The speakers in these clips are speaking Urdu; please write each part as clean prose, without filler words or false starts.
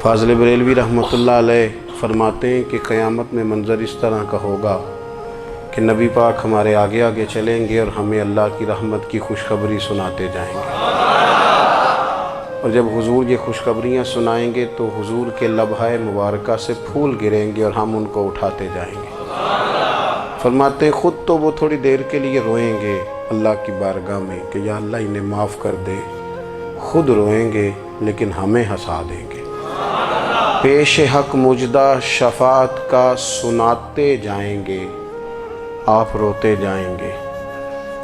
فاضل بریلوی رحمۃ اللہ علیہ فرماتے ہیں کہ قیامت میں منظر اس طرح کا ہوگا کہ نبی پاک ہمارے آگے آگے چلیں گے اور ہمیں اللہ کی رحمت کی خوشخبری سناتے جائیں گے، اور جب حضور یہ خوشخبریاں سنائیں گے تو حضور کے لبہائے مبارکہ سے پھول گریں گے اور ہم ان کو اٹھاتے جائیں گے۔ فرماتے ہیں خود تو وہ تھوڑی دیر کے لیے روئیں گے اللہ کی بارگاہ میں کہ یا اللہ انہیں معاف کر دے، خود روئیں گے لیکن ہمیں ہنسا دیں گے۔ پیش حق مجدہ شفاعت کا سناتے جائیں گے، آپ روتے جائیں گے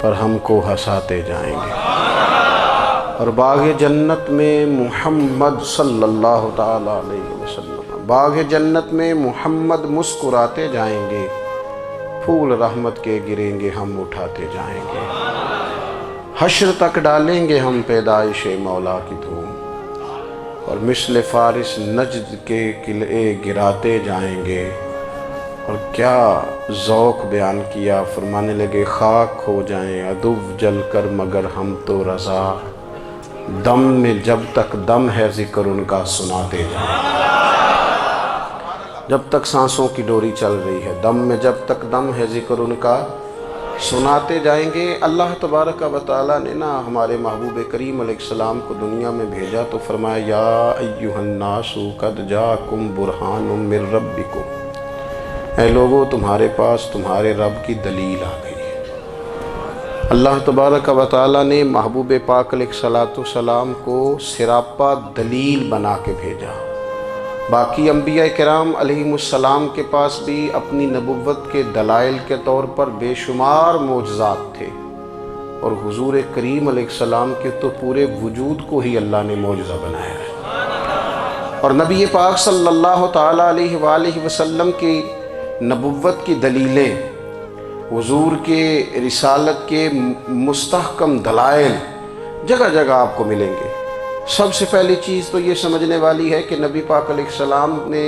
پر ہم کو ہنساتے جائیں گے۔ اور باغ جنت میں محمد صلی اللہ تعالی علیہ وسلم، باغ جنت میں محمد مسکراتے جائیں گے، پھول رحمت کے گریں گے ہم اٹھاتے جائیں گے۔ حشر تک ڈالیں گے ہم پیدائش مولا کی دھوم، اور مثل فارس نجد کے قلعے گراتے جائیں گے۔ اور کیا ذوق بیان کیا، فرمانے لگے خاک ہو جائیں عدو جل کر مگر ہم تو رضا، دم میں جب تک دم ہے ذکر ان کا سناتے جائیں گے۔ جب تک سانسوں کی ڈوری چل رہی ہے، دم میں جب تک دم ہے ذکر ان کا سناتے جائیں گے۔ اللہ تبارک و تعالیٰ نے نا ہمارے محبوب کریم علیہ السلام کو دنیا میں بھیجا تو فرمایا یا ایھا الناس قد جاءکم برہان من ربکم، اے لوگو تمہارے پاس تمہارے رب کی دلیل آ گئی ہے۔ اللہ تبارک و تعالیٰ نے محبوب پاک علیہ السلام کو سراپا دلیل بنا کے بھیجا۔ باقی انبیاء کرام علیہم السلام کے پاس بھی اپنی نبوت کے دلائل کے طور پر بے شمار معجزات تھے، اور حضور کریم علیہ السلام کے تو پورے وجود کو ہی اللہ نے معجزہ بنایا ہے۔ اور نبی پاک صلی اللہ تعالیٰ علیہ وآلہ وسلم کی نبوت کی دلیلیں، حضور کے رسالت کے مستحکم دلائل جگہ جگہ آپ کو ملیں گے۔ سب سے پہلی چیز تو یہ سمجھنے والی ہے کہ نبی پاک علیہ السلام نے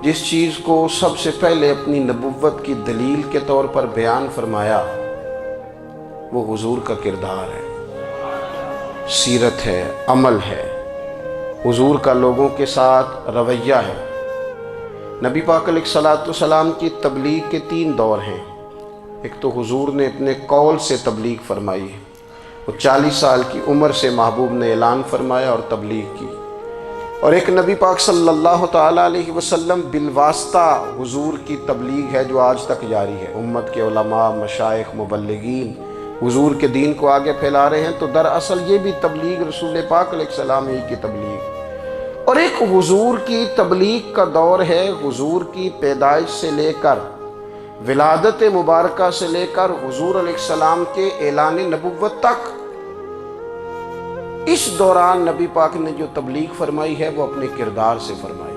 جس چیز کو سب سے پہلے اپنی نبوت کی دلیل کے طور پر بیان فرمایا وہ حضور کا کردار ہے، سیرت ہے، عمل ہے، حضور کا لوگوں کے ساتھ رویہ ہے۔ نبی پاک علیہ السلام کی تبلیغ کے 3 دور ہیں۔ ایک تو حضور نے اپنے قول سے تبلیغ فرمائی ہے، وہ 40 سال کی عمر سے محبوب نے اعلان فرمایا اور تبلیغ کی۔ اور ایک نبی پاک صلی اللہ تعالیٰ علیہ وسلم بالواسطہ حضور کی تبلیغ ہے جو آج تک جاری ہے۔ امت کے علماء، مشائخ، مبلغین حضور کے دین کو آگے پھیلا رہے ہیں، تو دراصل یہ بھی تبلیغ رسول پاک علیہ السلام ہی کی تبلیغ۔ اور ایک حضور کی تبلیغ کا دور ہے، حضور کی پیدائش سے لے کر ولادت مبارکہ سے لے کر حضور علیہ السلام کے اعلان نبوت تک۔ اس دوران نبی پاک نے جو تبلیغ فرمائی ہے وہ اپنے کردار سے فرمائی۔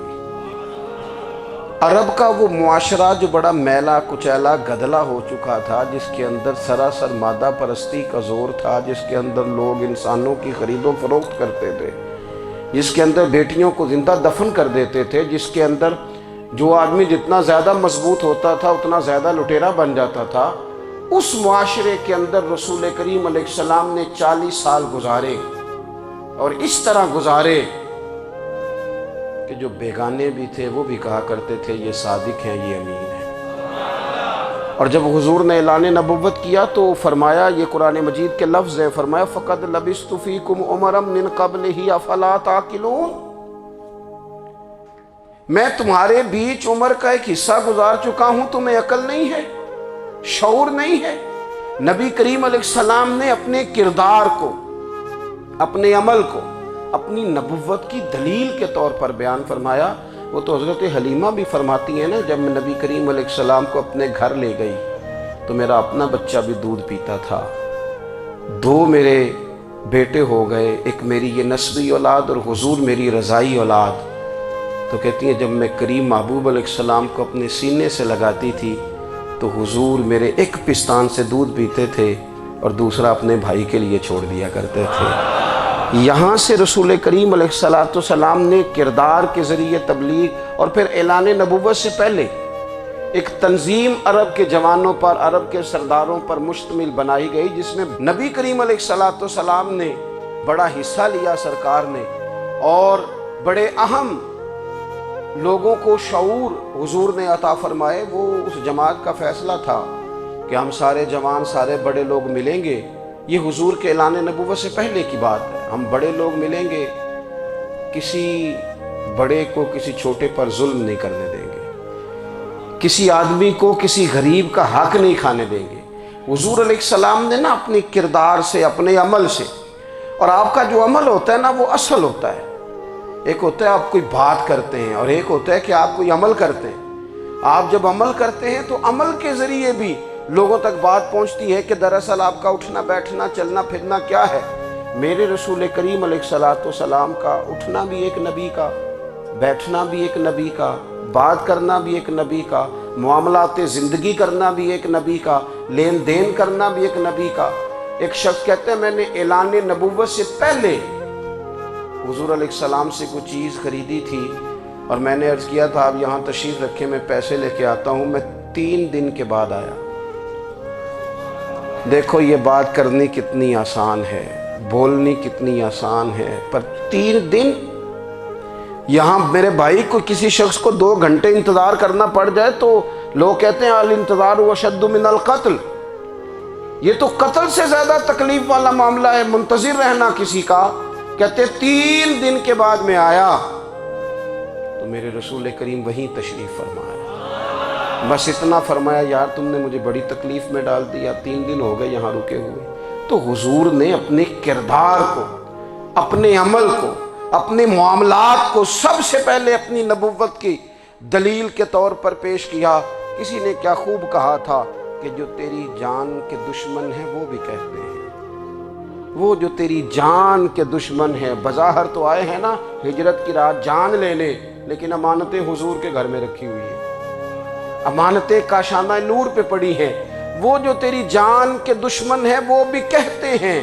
عرب کا وہ معاشرہ جو بڑا میلا کچیلا گدلا ہو چکا تھا، جس کے اندر سراسر مادہ پرستی کا زور تھا، جس کے اندر لوگ انسانوں کی خرید و فروخت کرتے تھے، جس کے اندر بیٹیوں کو زندہ دفن کر دیتے تھے، جس کے اندر جو آدمی جتنا زیادہ مضبوط ہوتا تھا اتنا زیادہ لٹیرا بن جاتا تھا، اس معاشرے کے اندر رسول کریم علیہ السلام نے 40 سال گزارے، اور اس طرح گزارے کہ جو بیگانے بھی تھے وہ بھی کہا کرتے تھے یہ صادق ہیں، یہ امین ہیں۔ اور جب حضور نے اعلان نبوت کیا تو فرمایا، یہ قرآن مجید کے لفظ ہے، فرمایا فَقَدْ لَبِثْتُ فِيكُمْ عُمَرًا مِّن قَبْلِهِ أَفَلَا تَعْقِلُونَ، میں تمہارے بیچ عمر کا ایک حصہ گزار چکا ہوں، تمہیں عقل نہیں ہے، شعور نہیں ہے۔ نبی کریم علیہ السلام نے اپنے کردار کو، اپنے عمل کو اپنی نبوت کی دلیل کے طور پر بیان فرمایا۔ وہ تو حضرت حلیمہ بھی فرماتی ہیں نا، جب میں نبی کریم علیہ السلام کو اپنے گھر لے گئی تو میرا اپنا بچہ بھی دودھ پیتا تھا، 2 میرے بیٹے ہو گئے، ایک میری یہ نسبی اولاد اور حضور میری رضائی اولاد۔ تو کہتی ہیں جب میں کریم محبوب علیہ السلام کو اپنے سینے سے لگاتی تھی تو حضور میرے ایک پستان سے دودھ پیتے تھے اور دوسرا اپنے بھائی کے لیے چھوڑ دیا کرتے تھے۔ یہاں سے رسول کریم علیہ السلام نے کردار کے ذریعے تبلیغ، اور پھر اعلان نبوت سے پہلے ایک تنظیم عرب کے جوانوں پر، عرب کے سرداروں پر مشتمل بنائی گئی، جس میں نبی کریم علیہ السلام نے بڑا حصہ لیا سرکار نے، اور بڑے اہم لوگوں کو شعور حضور نے عطا فرمائے، وہ اس جماعت کا فیصلہ تھا کہ ہم سارے جوان، سارے بڑے لوگ ملیں گے۔ یہ حضور کے اعلان نبوت سے پہلے کی بات ہے۔ ہم بڑے لوگ ملیں گے، کسی بڑے کو کسی چھوٹے پر ظلم نہیں کرنے دیں گے، کسی آدمی کو کسی غریب کا حق نہیں کھانے دیں گے۔ حضور علیہ السلام نے نا اپنے کردار سے، اپنے عمل سے، اور آپ کا جو عمل ہوتا ہے نا وہ اصل ہوتا ہے۔ ایک ہوتا ہے آپ کوئی بات کرتے ہیں اور ایک ہوتا ہے کہ آپ کوئی عمل کرتے ہیں۔ آپ جب عمل کرتے ہیں تو عمل کے ذریعے بھی لوگوں تک بات پہنچتی ہے کہ دراصل آپ کا اٹھنا بیٹھنا چلنا پھرنا کیا ہے۔ میرے رسول کریم علیہ السلام کا اٹھنا بھی ایک نبی کا، بیٹھنا بھی ایک نبی کا، بات کرنا بھی ایک نبی کا، معاملات زندگی کرنا بھی ایک نبی کا، لین دین کرنا بھی ایک نبی کا۔ ایک شخص کہتے ہیں میں نے اعلان نبوت سے پہلے حضور علیہ السلام سے کوئی چیز خریدی تھی اور میں نے عرض کیا تھا آپ یہاں تشریف رکھیں، میں پیسے لے کے آتا ہوں۔ میں 3 دن کے بعد آیا۔ دیکھو یہ بات کرنی کتنی آسان ہے، بولنی کتنی آسان ہے، پر 3 دن یہاں میرے بھائی کو کسی شخص کو 2 گھنٹے انتظار کرنا پڑ جائے تو لوگ کہتے ہیں الانتظار اشد من القتل، یہ تو قتل سے زیادہ تکلیف والا معاملہ ہے منتظر رہنا کسی کا۔ کہتے 3 دن کے بعد میں آیا تو میرے رسول کریم وہیں تشریف فرمایا۔ بس اتنا فرمایا یار تم نے مجھے بڑی تکلیف میں ڈال دیا، 3 دن ہو گئے یہاں رکے ہوئے۔ تو حضور نے اپنے کردار کو، اپنے عمل کو، اپنے معاملات کو سب سے پہلے اپنی نبوت کی دلیل کے طور پر پیش کیا۔ کسی نے کیا خوب کہا تھا کہ جو تیری جان کے دشمن ہیں وہ بھی کہتے ہیں، وہ جو تیری جان کے دشمن ہیں، بظاہر تو آئے ہیں نا ہجرت کی رات جان لینے، لیکن امانتیں حضور کے گھر میں رکھی ہوئی ہیں، امانتیں کاشانہ نور پہ پڑی ہیں۔ وہ جو تیری جان کے دشمن ہیں وہ بھی کہتے ہیں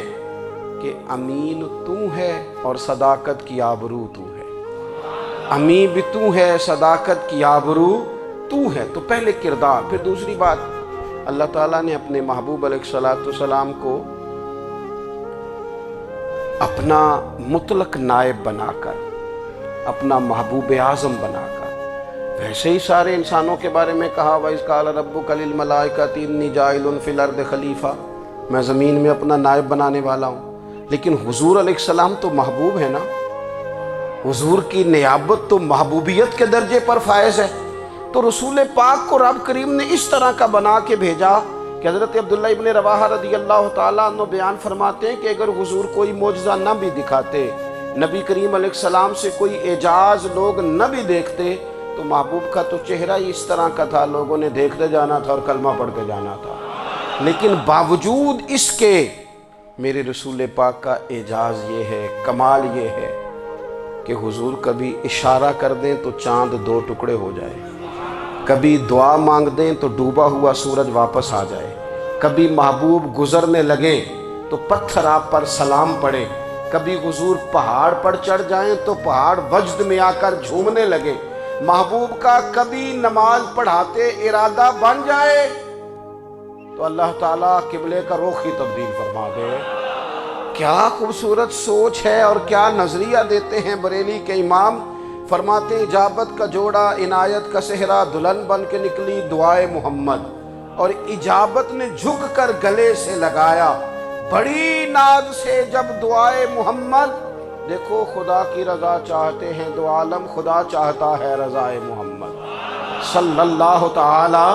کہ امین تو ہے اور صداقت کی آبرو تو ہے، امین بھی تو ہے، صداقت کی آبرو تو ہے۔ تو پہلے کردار، پھر دوسری بات، اللہ تعالیٰ نے اپنے محبوب علیہ السلام کو اپنا مطلق نائب بنا کر، اپنا محبوب اعظم بنا کر، ویسے ہی سارے انسانوں کے بارے میں کہا وَإِذْ قَالَ رَبُّكَ لِلْمَلَائِكَةِ إِنِّي جَاعِلٌ فِي الْأَرْضِ خَلِيفَةً، میں زمین میں اپنا نائب بنانے والا ہوں۔ لیکن حضور علیہ السلام تو محبوب ہے نا، حضور کی نیابت تو محبوبیت کے درجے پر فائز ہے۔ تو رسول پاک کو رب کریم نے اس طرح کا بنا کے بھیجا کہ حضرت عبداللہ ابن رواحہ رضی اللہ تعالیٰ عنہ بیان فرماتے ہیں کہ اگر حضور کوئی معجزہ نہ بھی دکھاتے، نبی کریم علیہ السلام سے کوئی اعجاز لوگ نہ بھی دیکھتے، تو محبوب کا تو چہرہ ہی اس طرح کا تھا، لوگوں نے دیکھتے جانا تھا اور کلمہ پڑھ کے جانا تھا۔ لیکن باوجود اس کے میرے رسول پاک کا اعجاز یہ ہے، کمال یہ ہے کہ حضور کبھی اشارہ کر دیں تو چاند 2 ٹکڑے ہو جائے، کبھی دعا مانگ دیں تو ڈوبا ہوا سورج واپس آ جائے، کبھی محبوب گزرنے لگیں تو پتھر آپ پر سلام پڑے، کبھی حضور پہاڑ پر چڑھ جائیں تو پہاڑ وجد میں آ کر جھومنے لگے، محبوب کا کبھی نماز پڑھاتے ارادہ بن جائے تو اللہ تعالیٰ قبلے کا رخ ہی تبدیل فرما دے۔ کیا خوبصورت سوچ ہے اور کیا نظریہ دیتے ہیں بریلی کے امام۔ فرماتے ہیں اجابت کا جوڑا عنایت کا صحرا، دلہن بن کے نکلی دعائے محمد، اور اجابت نے جھک کر گلے سے لگایا بڑی ناز سے جب دعائے محمد۔ دیکھو خدا کی رضا چاہتے ہیں دو عالم، خدا چاہتا ہے رضائے محمد صلی اللہ تعالی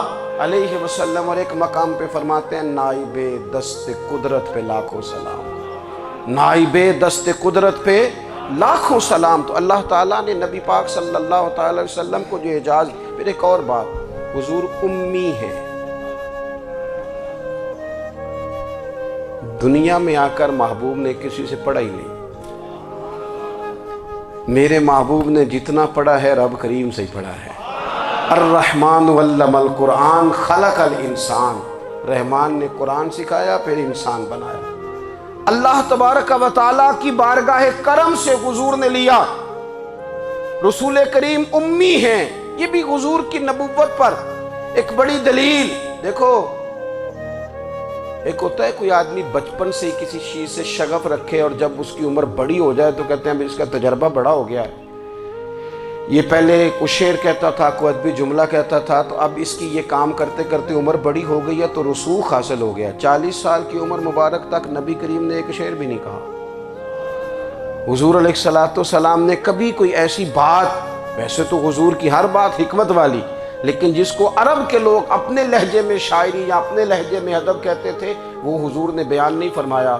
علیہ وسلم۔ اور ایک مقام پہ فرماتے ہیں نائب دست قدرت پہ لاکھوں سلام، نائب دست قدرت پہ لاکھوں سلام۔ تو اللہ تعالیٰ نے نبی پاک صلی اللہ تعالی وسلم کو جو اعجاز۔ پھر ایک اور بات، حضور امی ہے، دنیا میں آ کر محبوب نے کسی سے پڑھا ہی نہیں۔ میرے محبوب نے جتنا پڑھا ہے رب کریم سے ہی پڑھا ہے۔ الرحمن علم القرآن خلق الانسان، رحمان نے قرآن سکھایا پھر انسان بنایا۔ اللہ تبارک و تعالیٰ کی بارگاہ کرم سے حضور نے لیا۔ رسول کریم امی ہیں، یہ بھی حضور کی نبوت پر ایک بڑی دلیل۔ دیکھو ایک ہوتا ہے کوئی آدمی بچپن سے ہی کسی چیز سے شغف رکھے اور جب اس کی عمر بڑی ہو جائے تو کہتے ہیں اس کا تجربہ بڑا ہو گیا ہے، یہ پہلے کوئی شعر کہتا تھا، کوئی ادبی جملہ کہتا تھا، تو اب اس کی یہ کام کرتے کرتے عمر بڑی ہو گئی ہے تو رسوخ حاصل ہو گیا۔ 40 سال کی عمر مبارک تک نبی کریم نے ایک شعر بھی نہیں کہا۔ حضور علیہ السلام نے کبھی کوئی ایسی بات، ویسے تو حضور کی ہر بات حکمت والی، لیکن جس کو عرب کے لوگ اپنے لہجے میں شاعری یا اپنے لہجے میں ادب کہتے تھے، وہ حضور نے بیان نہیں فرمایا۔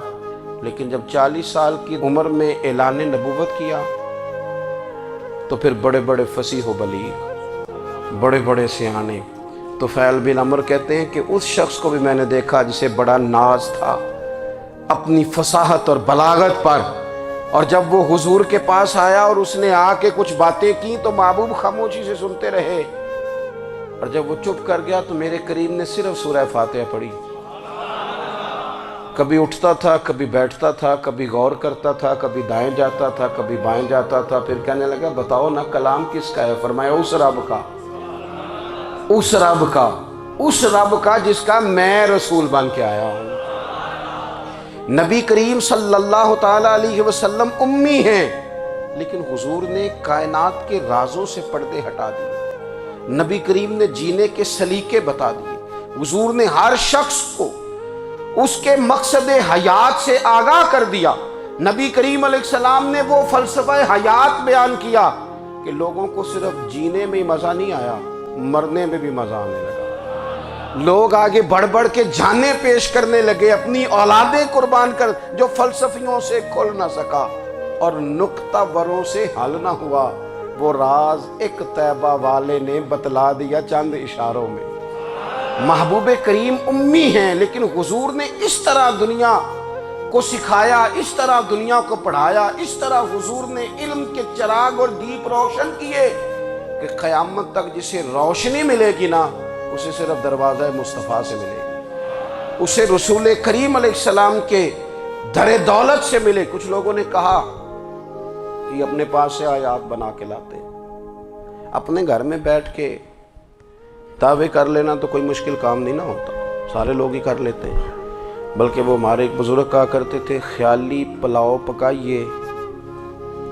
لیکن جب 40 سال کی عمر میں اعلان نبوت کیا تو پھر بڑے بڑے فصیح و بلیغ، بڑے بڑے سیانے طفیل بن عمر کہتے ہیں کہ اس شخص کو بھی میں نے دیکھا جسے بڑا ناز تھا اپنی فصاحت اور بلاغت پر، اور جب وہ حضور کے پاس آیا اور اس نے آ کے کچھ باتیں کی تو محبوب خاموشی سے سنتے رہے، اور جب وہ چپ کر گیا تو میرے کریم نے صرف سورہ فاتحہ پڑھی۔ کبھی اٹھتا تھا، کبھی بیٹھتا تھا، کبھی غور کرتا تھا، کبھی دائیں جاتا تھا، کبھی بائیں جاتا تھا، پھر کہنے لگا بتاؤ نا کلام کس کا ہے؟ فرمایا اس رب کا، اس رب کا، اس رب کا جس کا میں رسول بن کے آیا ہوں۔ نبی کریم صلی اللہ تعالیٰ علیہ وسلم امی ہیں، لیکن حضور نے کائنات کے رازوں سے پردے ہٹا دیے، نبی کریم نے جینے کے سلیقے بتا دیے، حضور نے ہر شخص کو اس کے مقصد حیات سے آگاہ کر دیا۔ نبی کریم علیہ السلام نے وہ فلسفہ حیات بیان کیا کہ لوگوں کو صرف جینے میں مزہ نہیں آیا، مرنے میں بھی مزہ آنے لگا۔ لوگ آگے بڑھ بڑھ کے جانیں پیش کرنے لگے، اپنی اولادیں قربان کر، جو فلسفیوں سے کھل نہ سکا اور نکتہ وروں سے حل نہ ہوا، وہ راز ایک طیبہ والے نے بتلا دیا چند اشاروں میں۔ محبوب کریم امی ہیں، لیکن حضور نے اس طرح دنیا کو سکھایا، اس طرح دنیا کو پڑھایا، اس طرح حضور نے علم کے چراغ اور دیپ روشن کیے کہ قیامت تک جسے روشنی ملے گی نا، اسے صرف دروازہ مصطفیٰ سے ملے گی، اسے رسول کریم علیہ السلام کے در دولت سے ملے۔ کچھ لوگوں نے کہا کہ اپنے پاس سے آیات بنا کے لاتے، اپنے گھر میں بیٹھ کے دعوے کر لینا تو کوئی مشکل کام نہیں نہ ہوتا، سارے لوگ ہی کر لیتے ہیں۔ بلکہ وہ ہمارے ایک بزرگ کہا کرتے تھے، خیالی پلاؤ پکائیے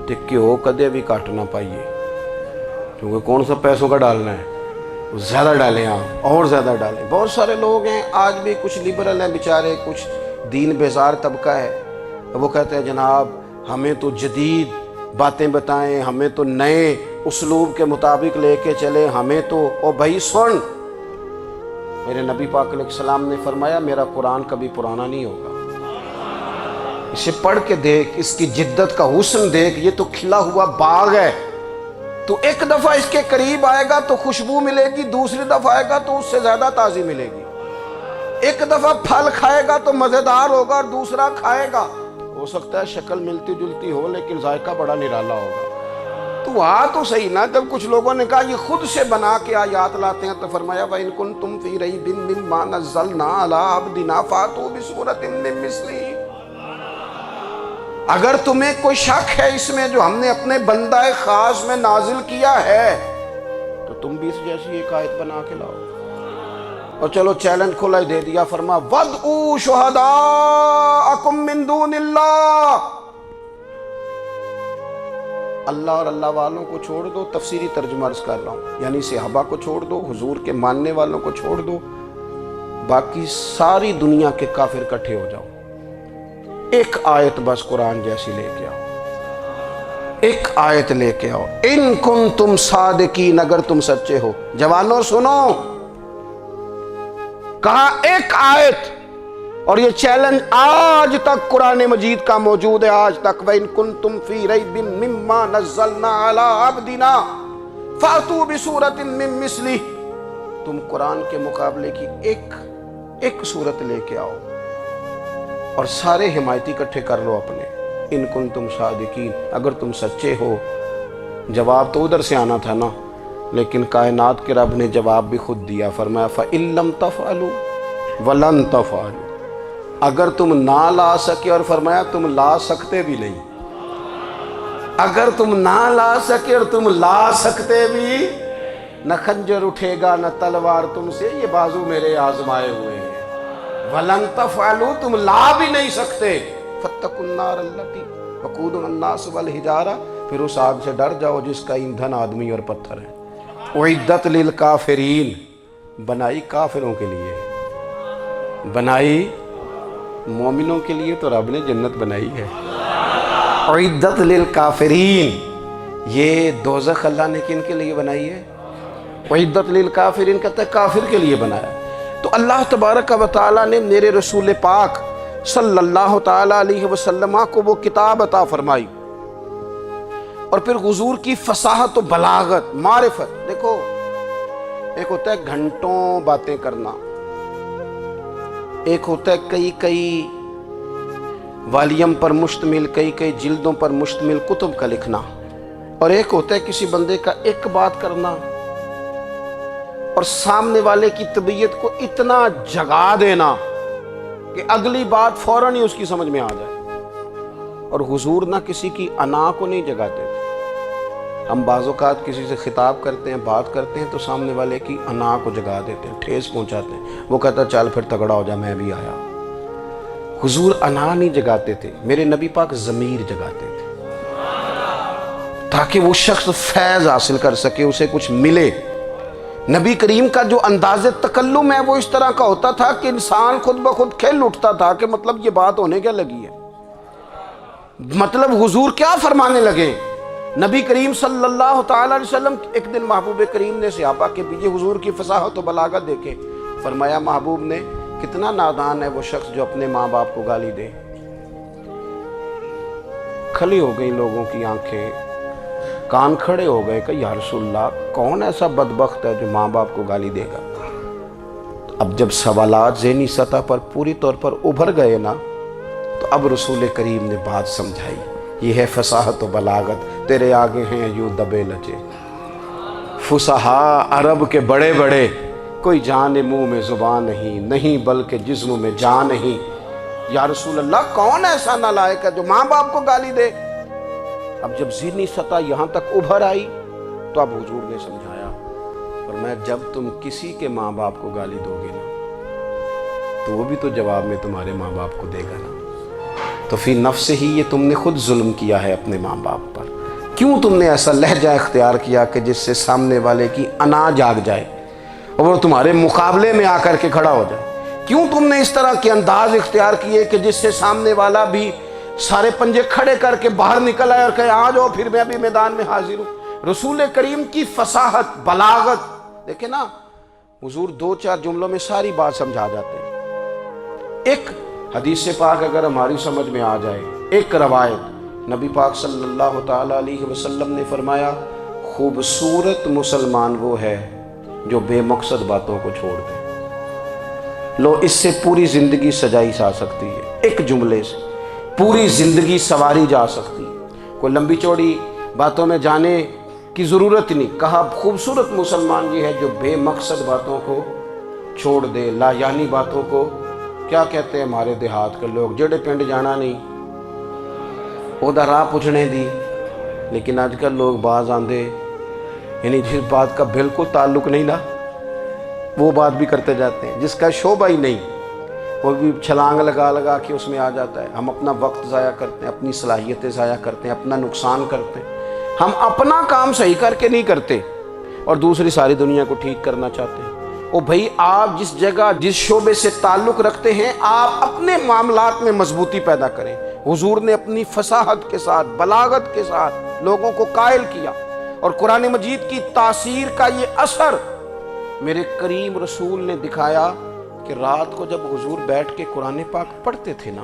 تے گھیو کدے بھی کٹ نہ پائیے، کیونکہ کون سا پیسوں کا ڈالنا ہے، زیادہ ڈالیں آپ، اور زیادہ ڈالیں۔ بہت سارے لوگ ہیں آج بھی، کچھ لبرل ہیں بیچارے، کچھ دین بیزار طبقہ ہے، وہ کہتے ہیں جناب ہمیں تو جدید باتیں بتائیں، ہمیں تو نئے اسلوب کے مطابق لے کے چلے، ہمیں تو او بھائی سن، میرے نبی پاک علیہ السلام نے فرمایا میرا قرآن کبھی پرانا نہیں ہوگا، اسے پڑھ کے دیکھ، اس کی جدت کا حسن دیکھ، یہ تو کھلا ہوا باغ ہے، تو ایک دفعہ اس کے قریب آئے گا تو خوشبو ملے گی، دوسری دفعہ آئے گا تو اس سے زیادہ تازی ملے گی، ایک دفعہ پھل کھائے گا تو مزیدار ہوگا اور دوسرا کھائے گا ہو سکتا ہے شکل ملتی جلتی ہو لیکن ذائقہ بڑا نرالا ہوگا۔ تو تو صحیح نا، جب کچھ لوگوں نے کہا یہ خود سے بنا کے آیات لاتے ہیں تو فرمایا وَإِن كُنتُمْ فِي رَيْبٍ مِّمَّا نَزَّلْنَا عَلَىٰ عَبْدِنَا فَأْتُوا بِسُورَةٍ مِّن مِّثْلِهِ، اگر تمہیں کوئی شک ہے اس میں جو ہم نے اپنے بندہ خاص میں نازل کیا ہے تو تم بھی اس جیسی ایک آیت بنا کے لاؤ۔ اور چلو چیلنج کھلا ہی دے دیا، فرما وَادْعُوا شُهَدَاءَكُم مِّن دُونِ اللَّهِ، اللہ اور اللہ والوں کو چھوڑ دو، تفسیری ترجمہ عرض کر رہا ہوں، یعنی صحابہ کو چھوڑ دو، حضور کے ماننے والوں کو چھوڑ دو، باقی ساری دنیا کے کافر کٹھے ہو جاؤ، ایک آیت بس قرآن جیسی لے کے آؤ، ایک آیت لے کے آؤ، ان کنتم صادقین، اگر تم سچے ہو۔ جوانوں سنو، کہا ایک آیت، اور یہ چیلنج آج تک قرآن مجید کا موجود ہے، آج تک وَإِن كُنتُمْ فِي رَيْبٍ مِّمَّا نَزَّلْنَا عَلَىٰ عَبْدِنَا فَأْتُوا بِسُورَةٍ مِّن مِّثْلِهِ، تم قرآن کے مقابلے کی ایک صورت لے کے آؤ اور سارے حمایتی اکٹھے کر لو اپنے، ان کنتم صادقین، اگر تم سچے ہو۔ جواب تو ادھر سے آنا تھا نا، لیکن کائنات کے رب نے جواب بھی خود دیا، فرمایا فَإِن لَّمْ تَفْعَلُوا وَلَن تَفْعَلُوا، اگر تم نہ لا سکے، اور فرمایا تم لا سکتے بھی نہیں، اگر تم نہ لا سکے اور تم لا سکتے بھی، نہ خنجر اٹھے گا نہ تلوار تم سے، یہ بازو میرے آزمائے ہوئے ہیں۔ وَلَن تَفْعَلُوا، تم لا بھی نہیں سکتے۔ فَاتَّقُوا النَّارَ الَّتِي وَقُودُهَا النَّاسُ وَالْحِجَارَةُ، پھر اس آگ سے ڈر جاؤ جس کا ایندھن آدمی اور پتھر ہے۔ اعدت للکافرین، بنائی کافروں کے لیے، بنائی مومنوں کے لیے تو رب نے جنت بنائی ہے۔ اعدت للکافرین، یہ دوزخ اللہ نے کن کے لیے بنائی ہے؟ اعدت للکافرین کہتا ہے کافر کے لیے بنایا۔ تو اللہ تبارک و تعالیٰ نے میرے رسول پاک صلی اللہ تعالیٰ علیہ وسلم کو وہ کتاب عطا فرمائی، اور پھر حضور کی فصاحت و بلاغت، معرفت۔ دیکھو ایک ہوتا ہے گھنٹوں باتیں کرنا، ایک ہوتا ہے کئی والیم پر مشتمل، کئی جلدوں پر مشتمل کتب کا لکھنا، اور ایک ہوتا ہے کسی بندے کا ایک بات کرنا اور سامنے والے کی طبیعت کو اتنا جگا دینا کہ اگلی بات فوراً ہی اس کی سمجھ میں آ جائے۔ اور حضور نہ کسی کی انا کو نہیں جگاتے تھے۔ ہم بعض اوقات کسی سے خطاب کرتے ہیں، بات کرتے ہیں تو سامنے والے کی انا کو جگا دیتے ہیں، ٹھیس پہنچاتے ہیں، وہ کہتا چل پھر تگڑا ہو جا میں بھی آیا۔ حضور انا نہیں جگاتے تھے، میرے نبی پاک ضمیر جگاتے تھے تاکہ وہ شخص فیض حاصل کر سکے، اسے کچھ ملے۔ نبی کریم کا جو انداز تکلم ہے وہ اس طرح کا ہوتا تھا کہ انسان خود بخود کھل اٹھتا تھا کہ مطلب یہ بات ہونے کیا لگی ہے، مطلب حضور کیا فرمانے لگے۔ نبی کریم صلی اللہ تعالیٰ علیہ وسلم ایک دن محبوب کریم نے صحابہ کے پیچھے حضور کی فصاحت و بلاغت دیکھے، فرمایا محبوب نے کتنا نادان ہے وہ شخص جو اپنے ماں باپ کو گالی دے۔ کھلی ہو گئی لوگوں کی آنکھیں، کان کھڑے ہو گئے کہ یا رسول اللہ کون ایسا بدبخت ہے جو ماں باپ کو گالی دے گا۔ اب جب سوالات ذہنی سطح پر پوری طور پر ابھر گئے نا، تو اب رسول کریم نے بات سمجھائی۔ یہ ہے فصاحت و بلاغت، تیرے آگے ہیں یوں دبے لچے فصحاء عرب کے بڑے بڑے، کوئی جان منہ میں زبان نہیں بلکہ جسم میں جان نہیں۔ یا رسول اللہ کون ایسا نالائق ہے جو ماں باپ کو گالی دے؟ اب جب ذہنی سطح یہاں تک ابھر آئی تو اب حضور نے سمجھایا، اور میں جب تم کسی کے ماں باپ کو گالی دو گے نا تو وہ بھی تو جواب میں تمہارے ماں باپ کو دے گا نا، تو فی نفس ہی یہ تم نے خود ظلم کیا ہے اپنے ماں باپ پر۔ کیوں تم نے ایسا لہجہ اختیار کیا کہ جس سے سامنے والے کی انا جاگ جائے اور وہ تمہارے مقابلے میں آ کر کے کھڑا ہو جائے؟ کیوں تم نے اس طرح کے انداز اختیار کیے کہ جس سے سامنے والا بھی سارے پنجے کھڑے کر کے باہر نکل آئے اور کہے آ جاؤ پھر میں بھی میدان میں حاضر ہوں؟ رسول کریم کی فصاحت، بلاغت دیکھیں نا، حضور 2-4 جملوں میں ساری بات سمجھا جاتے ہیں۔ ایک حدیث پاک اگر ہماری سمجھ میں آ جائے، ایک روایت نبی پاک صلی اللہ تعالیٰ علیہ وسلم نے فرمایا خوبصورت مسلمان وہ ہے جو بے مقصد باتوں کو چھوڑ دے۔ لو اس سے پوری زندگی سجائی جا سکتی ہے، ایک جملے سے پوری زندگی سواری جا سکتی ہے، کوئی لمبی چوڑی باتوں میں جانے کی ضرورت نہیں۔ کہا خوبصورت مسلمان یہ ہے جو بے مقصد باتوں کو چھوڑ دے، لا یعنی باتوں کو، کیا کہتے ہیں ہمارے دیہات کے لوگ، جڑے پنڈ جانا نہیں اودا راہ پوچھنے دی۔ لیکن آج کل لوگ باز آندے یعنی جس بات کا بالکل تعلق نہیں نا وہ بات بھی کرتے جاتے ہیں، جس کا شعبہ ہی نہیں وہ بھی چھلانگ لگا کے اس میں آ جاتا ہے۔ ہم اپنا وقت ضائع کرتے ہیں، اپنی صلاحیتیں ضائع کرتے ہیں، اپنا نقصان کرتے ہیں۔ ہم اپنا کام صحیح کر کے نہیں کرتے اور دوسری ساری دنیا کو ٹھیک کرنا چاہتے ہیں۔ او بھائی آپ جس جگہ جس شعبے سے تعلق رکھتے ہیں آپ اپنے معاملات میں مضبوطی پیدا کریں۔ حضور نے اپنی فصاحت کے ساتھ، بلاغت کے ساتھ لوگوں کو قائل کیا، اور قرآن مجید کی تاثیر کا یہ اثر میرے کریم رسول نے دکھایا کہ رات کو جب حضور بیٹھ کے قرآن پاک پڑھتے تھے نا،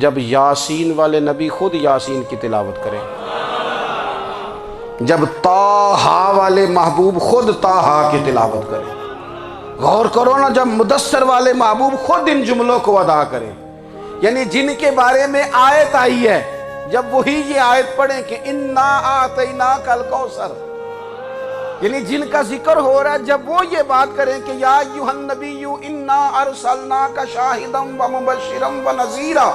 جب یاسین والے نبی خود یاسین کی تلاوت کریں، جب طٰہٰ والے محبوب خود طٰہٰ کی تلاوت کریں، غور کرو نا، جب مدثر والے محبوب خود ان جملوں کو ادا کریں، یعنی جن کے بارے میں آیت آئی ہے، جب وہی یہ آیت پڑھیں کہ اِنَّا أَعْطَيْنَاكَ الْكَوْثَرَ، یعنی جن کا ذکر ہو رہا ہے، جب وہ یہ بات کریں کہ یا ایھا النبی انا ارسلناک شاہدا ومبشرا ونذیرا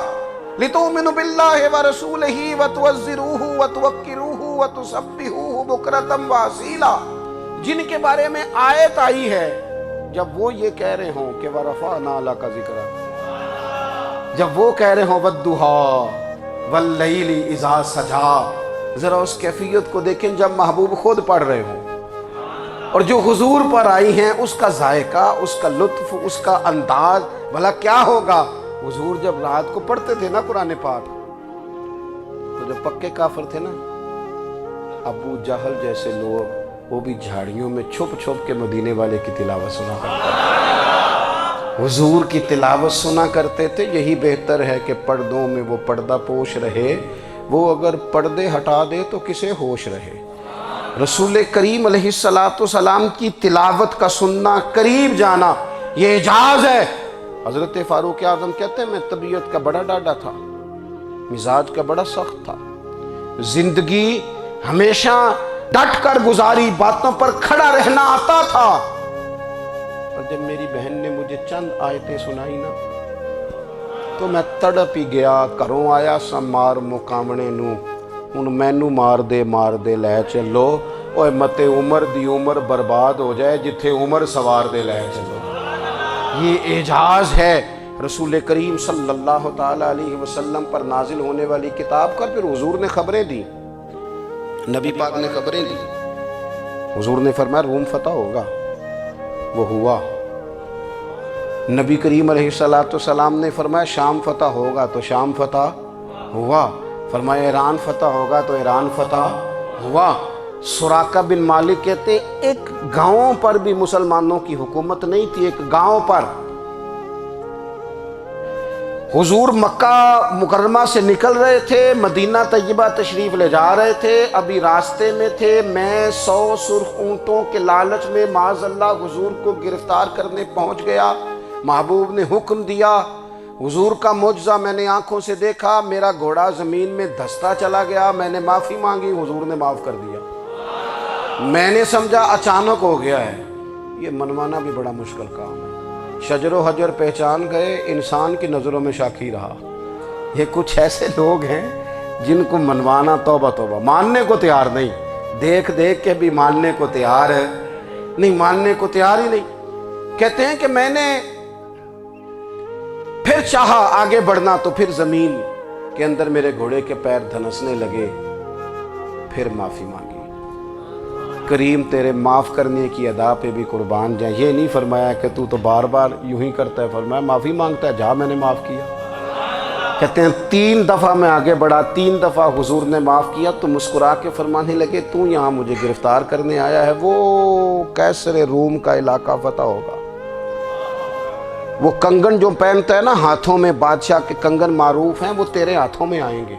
لتؤمنوا باللہ ورسولہ وتعزروہ وتوقروہ وتسبحوہ بکرۃ واصیلا، جن کے بارے میں آیت آئی ہے، جب وہ یہ کہہ رہے ہوں کہ ورفعنا لک ذکرک، جب وہ کہہ رہے ہوں والضحیٰ واللیل اذا سجا، ذرا اس کیفیت کو دیکھیں جب محبوب خود پڑھ رہے ہوں، اور جو حضور پر آئی ہیں اس کا ذائقہ، اس کا لطف، اس کا انداز بھلا کیا ہوگا۔ حضور جب رات کو پڑھتے تھے نا قرآن پاک، تو جو پکے کافر تھے نا، ابو جہل جیسے لوگ، وہ بھی جھاڑیوں میں چھپ چھپ کے مدینے والے کی تلاوت سنا کرتے تھے، حضور کی تلاوت سنا کرتے تھے۔ یہی بہتر ہے کہ پردوں میں وہ پردہ پوش رہے، وہ اگر پردے ہٹا دے تو کسے ہوش رہے۔ رسول کریم علیہ السلام کی تلاوت کا سننا، قریب جانا، یہ اعجاز ہے۔ حضرت فاروق اعظم کہتے ہیں میں طبیعت کا بڑا ڈاڈا تھا، مزاج کا بڑا سخت تھا، زندگی ہمیشہ ڈٹ کر گزاری، باتوں پر کھڑا رہنا آتا تھا، اور جب میری بہن نے مجھے چند آیتیں سنائی نا تو میں تڑپ ہی گیا۔ کروں آیا سا مار مقامنے نو، ہن مینو مار دے لے چلو، اوے متے عمر دی عمر برباد ہو جائے جتھے عمر سوار دے لے چلو۔ یہ اعجاز ہے رسول کریم صلی اللہ تعالیٰ علیہ وسلم پر نازل ہونے والی کتاب کا۔ پھر حضور نے خبریں دی، نبی پاک نے خبریں دی۔ حضور نے فرمایا روم فتح ہوگا، وہ ہوا۔ نبی کریم علیہ السلام نے فرمایا شام فتح ہوگا، تو شام فتح ہوا۔ فرمایا ایران فتح ہوگا، تو ایران فتح ہوا۔ سراقہ بن مالک کہتے ہیں ایک گاؤں پر بھی مسلمانوں کی حکومت نہیں تھی، ایک گاؤں پر۔ حضور مکہ مکرمہ سے نکل رہے تھے، مدینہ طیبہ تشریف لے جا رہے تھے، ابھی راستے میں تھے، میں 100 سرخ اونٹوں کے لالچ میں معاذ اللہ حضور کو گرفتار کرنے پہنچ گیا۔ محبوب نے حکم دیا، حضور کا معجزہ میں نے آنکھوں سے دیکھا، میرا گھوڑا زمین میں دھستا چلا گیا، میں نے معافی مانگی، حضور نے معاف کر دیا۔ میں نے سمجھا اچانک ہو گیا ہے۔ یہ منوانا بھی بڑا مشکل کام ہے۔ شجر و حجر پہچان گئے، انسان کی نظروں میں شاکی رہا۔ یہ کچھ ایسے لوگ ہیں جن کو منوانا توبہ توبہ، ماننے کو تیار نہیں، دیکھ دیکھ کے بھی ماننے کو تیار ہے نہیں، ماننے کو تیار ہی نہیں۔ کہتے ہیں کہ میں نے پھر چاہا آگے بڑھنا، تو پھر زمین کے اندر میرے گھوڑے کے پیر دھنسنے لگے، پھر معافی مانگی۔ کریم تیرے معاف کرنے کی ادا پہ بھی قربان جائیں۔ یہ نہیں فرمایا کہ تو بار بار یوں ہی کرتا ہے، فرمایا معافی مانگتا ہے، جا میں نے معاف کیا۔ کہتے ہیں 3 دفعہ میں آگے بڑھا، 3 دفعہ حضور نے معاف کیا تو مسکرا کے فرمانے لگے تو یہاں مجھے گرفتار کرنے آیا ہے، وہ کیسر روم کا علاقہ فتح ہوگا۔ وہ کنگن جو پہنتا ہے نا ہاتھوں میں، بادشاہ کے کنگن معروف ہیں، وہ تیرے ہاتھوں میں آئیں گے۔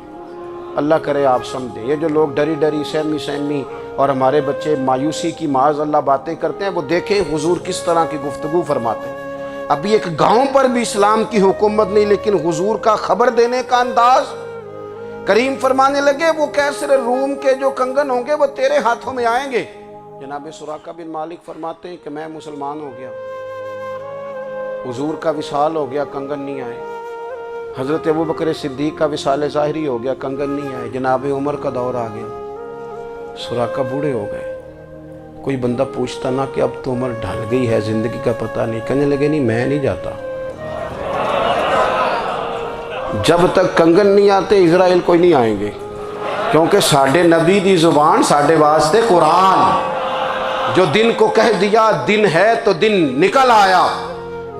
اللہ کرے آپ سمجھیں۔ یہ جو لوگ ڈری ڈری سہمی اور ہمارے بچے مایوسی کی معاذ اللہ باتیں کرتے ہیں، وہ دیکھیں حضور کس طرح کی گفتگو فرماتے ہیں۔ ابھی ایک گاؤں پر بھی اسلام کی حکومت نہیں، لیکن حضور کا خبر دینے کا انداز۔ کریم فرمانے لگے وہ کیسر روم کے جو کنگن ہوں گے وہ تیرے ہاتھوں میں آئیں گے۔ جناب سراقہ بن مالک فرماتے ہیں کہ میں مسلمان ہو گیا، حضور کا وصال ہو گیا، کنگن نہیں آئے۔ حضرت ابوبکر صدیق کا وصال ظاہری ہو گیا، کنگن نہیں آئے۔ جناب عمر کا دور آ گیا، سراقہ بوڑھے ہو گئے۔ کوئی بندہ پوچھتا نا کہ اب تو عمر ڈھل گئی ہے، زندگی کا پتہ نہیں، کہنے لگے نہیں میں نہیں جاتا، جب تک کنگن نہیں آتے اسرائیل کوئی نہیں آئیں گے، کیونکہ ساڈے نبی دی زبان ساڈے واسطے قرآن۔ جو دن کو کہہ دیا دن ہے تو دن نکل آیا،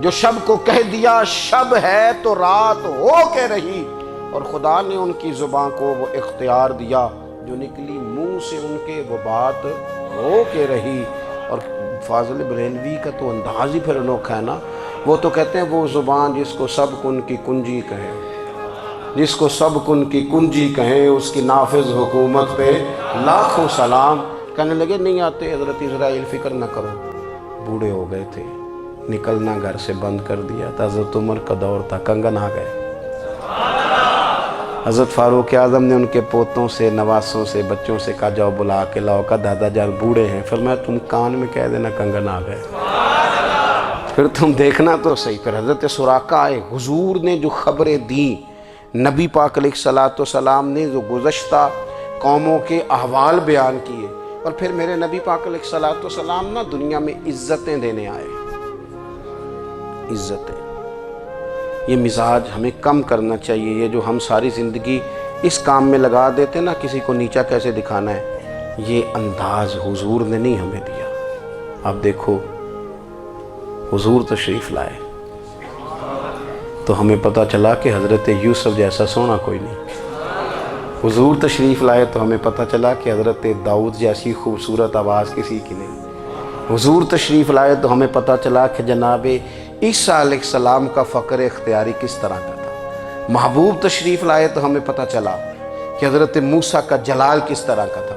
جو شب کو کہہ دیا شب ہے تو رات ہو کے رہی، اور خدا نے ان کی زبان کو وہ اختیار دیا، جو نکلی منہ سے ان کے وہ بات ہو کے رہی۔ اور فاضل بریلوی کا تو انداز ہی پھر انوکھا ہے نا، وہ تو کہتے ہیں وہ زبان جس کو سب کن کی کنجی کہیں، جس کو سب کن کی کنجی کہیں، اس کی نافذ حکومت پہ لاکھوں سلام۔ کہنے لگے نہیں آتے حضرت اسرائیل، فکر نہ کرو، بوڑھے ہو گئے تھے، نکلنا گھر سے بند کر دیا تھا، حضرت عمر کا دور تھا، کنگن آ گئے۔ حضرت فاروق اعظم نے ان کے پوتوں سے، نواسوں سے، بچوں سے کہا جاؤ بلا کے لاؤ، کہا دادا جان بوڑھے ہیں، فرمایا تم کان میں کہہ دینا کنگن آ گئے، پھر تم دیکھنا تو صحیح۔ پھر حضرت سراقہ آئے، حضور نے جو خبریں دیں، نبی پاک علیہ السلام نے جو گزشتہ قوموں کے احوال بیان کیے، اور پھر میرے نبی پاک علیہ السلام نا دنیا میں عزتیں دینے آئے، عزتیں۔ یہ مزاج ہمیں کم کرنا چاہیے، یہ جو ہم ساری زندگی اس کام میں لگا دیتے نا کسی کو نیچا کیسے دکھانا ہے، یہ انداز حضور نے نہیں ہمیں دیا۔ اب دیکھو حضور تشریف لائے تو ہمیں پتہ چلا کہ حضرت یوسف جیسا سونا کوئی نہیں، حضور تشریف لائے تو ہمیں پتہ چلا کہ حضرت داؤد جیسی خوبصورت آواز کسی کی نہیں، حضور تشریف لائے تو ہمیں پتہ چلا کہ جناب عیسیٰ علیہ السلام کا فقر اختیاری کس طرح کا تھا، محبوب تشریف لائے تو ہمیں پتہ چلا کہ حضرت موسیٰ کا جلال کس طرح کا تھا۔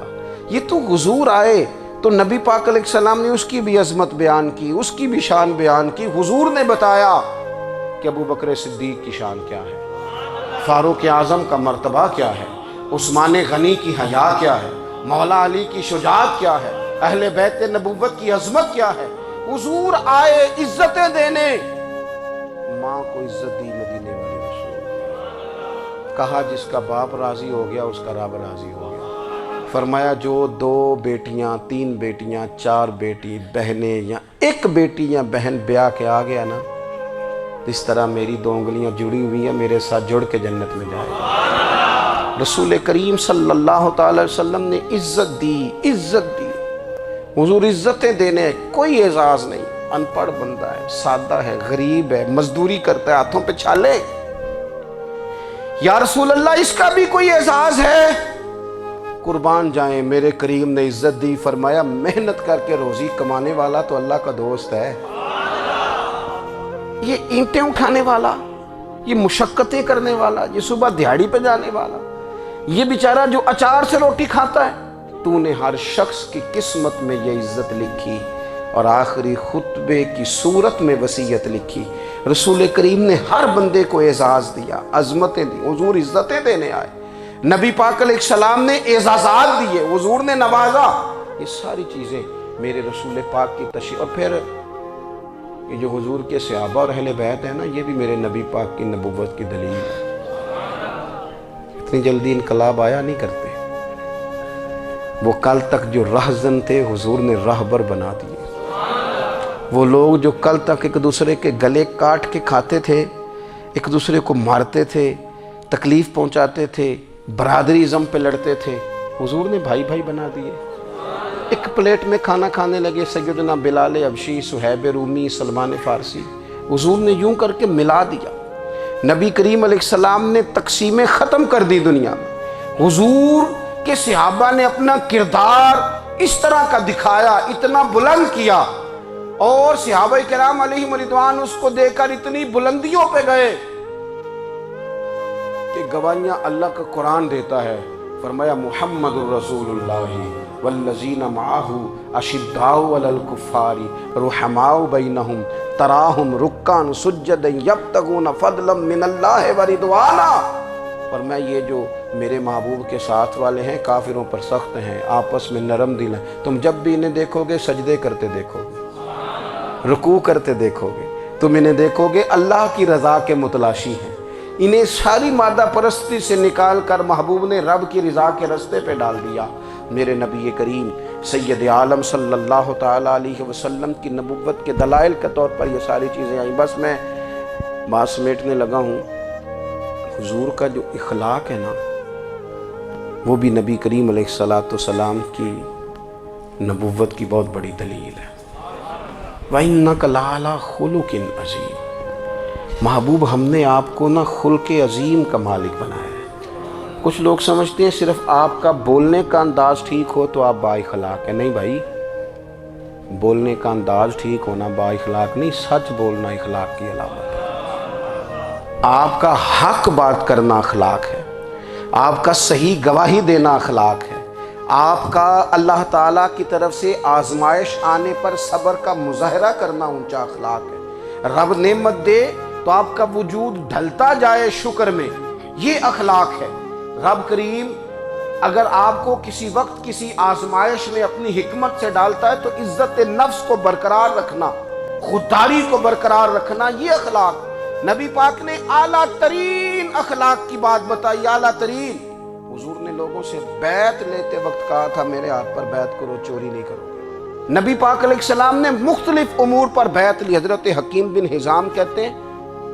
یہ تو حضور آئے تو نبی پاک علیہ السلام نے اس کی بھی عظمت بیان کی، اس کی بھی شان بیان کی۔ حضور نے بتایا کہ ابو بکر صدیق کی شان کیا ہے، فاروق اعظم کا مرتبہ کیا ہے، عثمان غنی کی حیا کیا ہے، مولا علی کی شجاعت کیا ہے، اہل بیت نبوت کی عظمت کیا ہے۔ حضور آئے عزتیں دینے، ماں کو عزت دی مدینے والے رسول، کہا جس کا باپ راضی ہو گیا اس کا رب راضی ہو گیا۔ فرمایا جو 2 بیٹیاں 3 بیٹیاں 4 بیٹی بہنیں یا 1 بیٹی یا بہن بیاہ کے آ گیا نا، اس طرح میری 2 انگلیاں جڑی ہوئی ہیں، میرے ساتھ جڑ کے جنت میں جائے گا۔ رسول کریم صلی اللہ تعالی وسلم نے عزت دی، عزت دی۔ حضور عزتیں دینے، کوئی اعزاز نہیں، ان پڑھ بندہ ہے، سادہ ہے، غریب ہے، مزدوری کرتا ہے، ہاتھوں پہ چھالے۔ یا رسول اللہ اس کا بھی کوئی اعزاز ہے؟ قربان جائیں، میرے کریم نے عزت دی، فرمایا محنت کر کے روزی کمانے والا تو اللہ کا دوست ہے، یہ اینٹیں اٹھانے والا، یہ مشقتیں کرنے والا، یہ صبح دیہڑی پہ جانے والا، یہ بیچارہ جو اچار سے روٹی کھاتا ہے، تو نے ہر شخص کی قسمت میں یہ عزت لکھی اور آخری خطبے کی صورت میں وصیت لکھی۔ رسول کریم نے ہر بندے کو اعزاز دیا، عظمتیں دی۔ حضور عزتیں دینے آئے، نبی پاک علیہ السلام نے اعزازات دیے، حضور نے نوازا۔ یہ ساری چیزیں میرے رسول پاک کی تشریف، اور پھر یہ جو حضور کے صحابہ اور اہل بیت ہیں نا، یہ بھی میرے نبی پاک کی نبوت کی دلیل ہے۔ اتنی جلدی انقلاب آیا نہیں کرتے، وہ کل تک جو رہزن تھے حضور نے راہبر بنا دیے۔ وہ لوگ جو کل تک ایک دوسرے کے گلے کاٹ کے کھاتے تھے، ایک دوسرے کو مارتے تھے، تکلیف پہنچاتے تھے، برادری ازم پہ لڑتے تھے، حضور نے بھائی بھائی بنا دیے۔ ایک پلیٹ میں کھانا کھانے لگے، سیدنا بلال حبشی، صہیب رومی، سلمان فارسی، حضور نے یوں کر کے ملا دیا۔ نبی کریم علیہ السلام نے تقسیمیں ختم کر دی دنیا میں۔ حضور کہ صحابہ نے اپنا کردار اس طرح کا دکھایا، اتنا بلند کیا، اور صحابہ کرام علیہم رضوان اس کو دیکھ کر اتنی بلندیوں پہ گئے کہ گواہیاں اللہ کا قرآن دیتا ہے۔ فرمایا محمد الرسول اللہ والذین معہ اشداء علی الکفار رحماء بینہم تراہم رکعا سجدا یبتغون فضلا من اللہ ورضوانا۔ فرمایا یہ جو میرے محبوب کے ساتھ والے ہیں کافروں پر سخت ہیں، آپس میں نرم دل ہیں، تم جب بھی انہیں دیکھو گے سجدے کرتے دیکھو گے، رکوع کرتے دیکھو گے، تم انہیں دیکھو گے اللہ کی رضا کے متلاشی ہیں۔ انہیں ساری مادہ پرستی سے نکال کر محبوب نے رب کی رضا کے رستے پہ ڈال دیا۔ میرے نبی کریم سید عالم صلی اللہ تعالیٰ علیہ وسلم کی نبوت کے دلائل کے طور پر یہ ساری چیزیں آئیں۔ بس میں بات سمیٹنے لگا ہوں۔ حضور کا جو اخلاق ہے نا، وہ بھی نبی کریم علیہ السلام کی نبوت کی بہت بڑی دلیل ہے۔ وَإِنَّكَ لَعَلَىٰ خُلُقٍ عَظِيمٍ۔ محبوب ہم نے آپ کو نا خلق عظیم کا مالک بنایا ہے۔ کچھ لوگ سمجھتے ہیں صرف آپ کا بولنے کا انداز ٹھیک ہو تو آپ با اخلاق ہے۔ نہیں بھائی، بولنے کا انداز ٹھیک ہونا با اخلاق نہیں، سچ بولنا اخلاق کی علامت ہے۔ آپ کا حق بات کرنا اخلاق ہے، آپ کا صحیح گواہی دینا اخلاق ہے، آپ کا اللہ تعالیٰ کی طرف سے آزمائش آنے پر صبر کا مظاہرہ کرنا اونچا اخلاق ہے۔ رب نعمت دے تو آپ کا وجود ڈھلتا جائے شکر میں، یہ اخلاق ہے۔ رب کریم اگر آپ کو کسی وقت کسی آزمائش میں اپنی حکمت سے ڈالتا ہے تو عزت نفس کو برقرار رکھنا، خودداری کو برقرار رکھنا، یہ اخلاق۔ نبی پاک نے اعلیٰ ترین اخلاق کی بات بتائی، اعلیٰ ترین۔ حضور نے لوگوں سے بیعت لیتے وقت کہا تھا میرے ہاتھ پر بیعت کرو، چوری نہیں کرو گے۔ نبی پاک علیہ السلام نے مختلف امور پر بیعت لی۔ حضرت حکیم بن حزام کہتے ہیں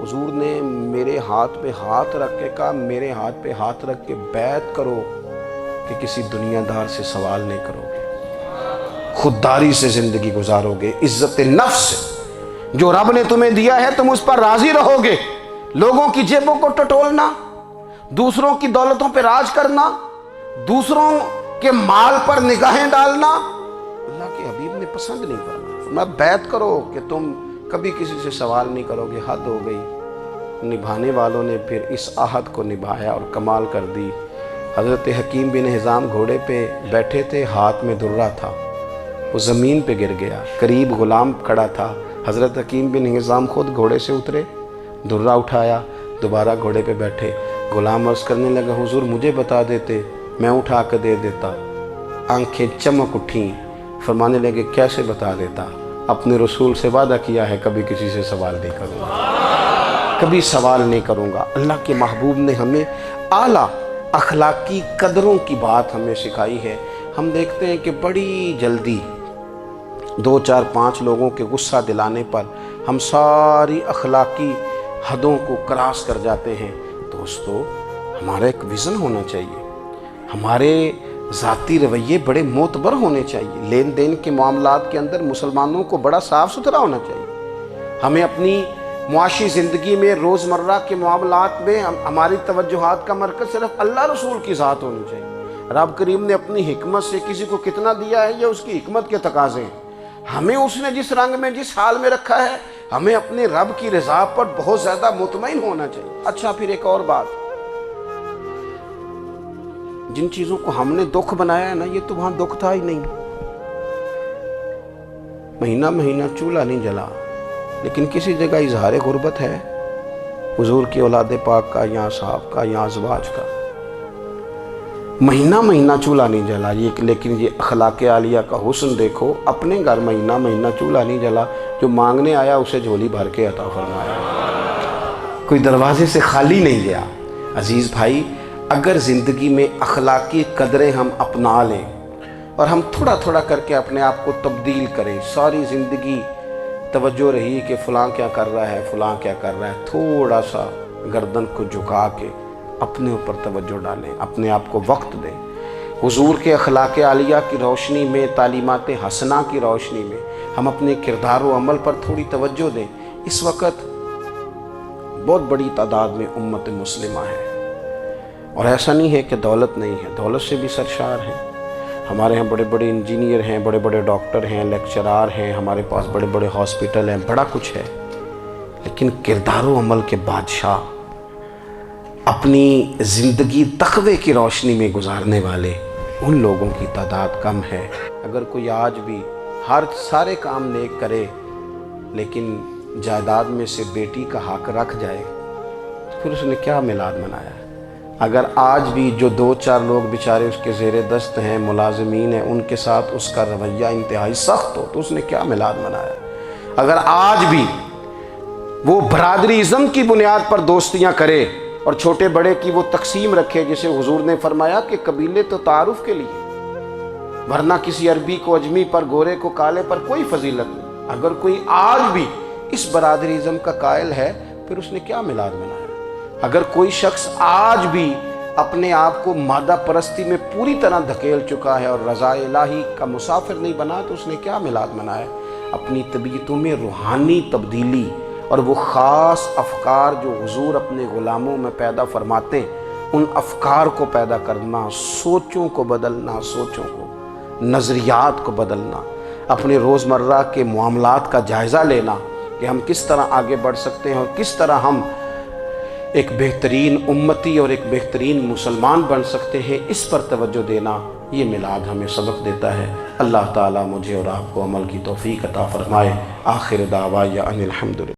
حضور نے میرے ہاتھ پہ ہاتھ رکھ کے کہا میرے ہاتھ پہ ہاتھ رکھ کے بیعت کرو کہ کسی دنیا دار سے سوال نہیں کرو گے، خودداری سے زندگی گزارو گے، عزت نفس سے جو رب نے تمہیں دیا ہے تم اس پر راضی رہو گے، لوگوں کی جیبوں کو ٹٹولنا، دوسروں کی دولتوں پہ راج کرنا، دوسروں کے مال پر نگاہیں ڈالنا اللہ کے حبیب نے پسند نہیں کرنا۔ فرمایا بیعت کرو کہ تم کبھی کسی سے سوال نہیں کرو گے، حد ہو گئی۔ نبھانے والوں نے پھر اس عہد کو نبھایا اور کمال کر دی۔ حضرت حکیم بن حزام گھوڑے پہ بیٹھے تھے، ہاتھ میں درہ تھا، وہ زمین پہ گر گیا، قریب غلام کھڑا تھا، حضرت حکیم بن حزام خود گھوڑے سے اترے، درہ اٹھایا، دوبارہ گھوڑے پہ بیٹھے۔ غلام عرض کرنے لگا حضور مجھے بتا دیتے میں اٹھا کے دے دیتا۔ آنکھیں چمک اٹھیں، فرمانے لگے کیسے بتا دیتا، اپنے رسول سے وعدہ کیا ہے کبھی کسی سے سوال نہیں کروں گا، کبھی سوال نہیں کروں گا۔ اللہ کے محبوب نے ہمیں اعلیٰ اخلاقی قدروں کی بات ہمیں سکھائی ہے۔ ہم دیکھتے ہیں کہ بڑی جلدی 2 4 5 لوگوں کے غصہ دلانے پر ہم ساری اخلاقی حدوں کو کراس کر جاتے ہیں۔ دوستو ہمارا ایک ویژن ہونا چاہیے، ہمارے ذاتی رویے بڑے معتبر ہونے چاہیے، لین دین کے معاملات کے اندر مسلمانوں کو بڑا صاف ستھرا ہونا چاہیے۔ ہمیں اپنی معاشی زندگی میں روزمرہ کے معاملات میں ہماری توجہات کا مرکز صرف اللہ رسول کی ذات ہونی چاہیے۔ رب کریم نے اپنی حکمت سے کسی کو کتنا دیا ہے یہ اس کی حکمت کے تقاضے ہیں، ہمیں اس نے جس رنگ میں جس حال میں رکھا ہے ہمیں اپنے رب کی رضا پر بہت زیادہ مطمئن ہونا چاہیے۔ اچھا پھر ایک اور بات، جن چیزوں کو ہم نے دکھ بنایا ہے نا یہ تو وہاں دکھ تھا ہی نہیں، مہینہ مہینہ چولہا نہیں جلا، لیکن کسی جگہ اظہار غربت ہے حضور کی اولاد پاک کا یا صحاب کا یا ازواج کا، مہینہ مہینہ چولہا نہیں جلا۔ لیکن یہ اخلاق عالیہ کا حسن دیکھو، اپنے گھر مہینہ مہینہ چولہا نہیں جلا، جو مانگنے آیا اسے جھولی بھر کے عطا فرمایا، کوئی دروازے سے خالی نہیں گیا۔ عزیز بھائی، اگر زندگی میں اخلاقی قدریں ہم اپنا لیں اور ہم تھوڑا تھوڑا کر کے اپنے آپ کو تبدیل کریں، ساری زندگی توجہ رہی کہ فلاں کیا کر رہا ہے فلاں کیا کر رہا ہے، تھوڑا سا گردن کو جھکا کے اپنے اوپر توجہ ڈالیں، اپنے آپ کو وقت دیں، حضور کے اخلاق عالیہ کی روشنی میں، تعلیمات حسنہ کی روشنی میں ہم اپنے کردار و عمل پر تھوڑی توجہ دیں۔ اس وقت بہت بڑی تعداد میں امت مسلمہ ہے، اور ایسا نہیں ہے کہ دولت نہیں ہے، دولت سے بھی سرشار ہیں، ہمارے ہاں بڑے بڑے انجینئر ہیں، بڑے بڑے ڈاکٹر ہیں، لیکچرار ہیں، ہمارے پاس بڑے بڑے ہاسپٹل ہیں، بڑا کچھ ہے، لیکن کردار و عمل کے بادشاہ، اپنی زندگی تقوی کی روشنی میں گزارنے والے ان لوگوں کی تعداد کم ہے۔ اگر کوئی آج بھی سارے کام نیک کرے لیکن جائیداد میں سے بیٹی کا حق رکھ جائے تو پھر اس نے کیا میلاد منایا ہے؟ اگر آج بھی جو 2 4 لوگ بیچارے اس کے زیر دست ہیں، ملازمین ہیں، ان کے ساتھ اس کا رویہ انتہائی سخت ہو تو اس نے کیا میلاد منایا؟ اگر آج بھی وہ برادری ازم کی بنیاد پر دوستیاں کرے اور چھوٹے بڑے کی وہ تقسیم رکھے، جسے حضور نے فرمایا کہ قبیلے تو تعارف کے لیے، ورنہ کسی عربی کو اجمی پر، گورے کو کالے پر کوئی فضیلت نہیں۔ اگر کوئی آج بھی اس برادری ازم کا قائل ہے پھر اس نے کیا میلاد منایا؟ اگر کوئی شخص آج بھی اپنے آپ کو مادہ پرستی میں پوری طرح دھکیل چکا ہے اور رضا الہی کا مسافر نہیں بنا تو اس نے کیا میلاد منایا؟ اپنی طبیعتوں میں روحانی تبدیلی اور وہ خاص افکار جو حضور اپنے غلاموں میں پیدا فرماتے ہیں، ان افکار کو پیدا کرنا، سوچوں کو بدلنا، سوچوں کو، نظریات کو بدلنا، اپنے روزمرہ کے معاملات کا جائزہ لینا کہ ہم کس طرح آگے بڑھ سکتے ہیں اور کس طرح ہم ایک بہترین امتی اور ایک بہترین مسلمان بن سکتے ہیں، اس پر توجہ دینا یہ میلاد ہمیں سبق دیتا ہے۔ اللہ تعالیٰ مجھے اور آپ کو عمل کی توفیق عطا فرمائے۔ آخر دعوایا ان الحمدللہ۔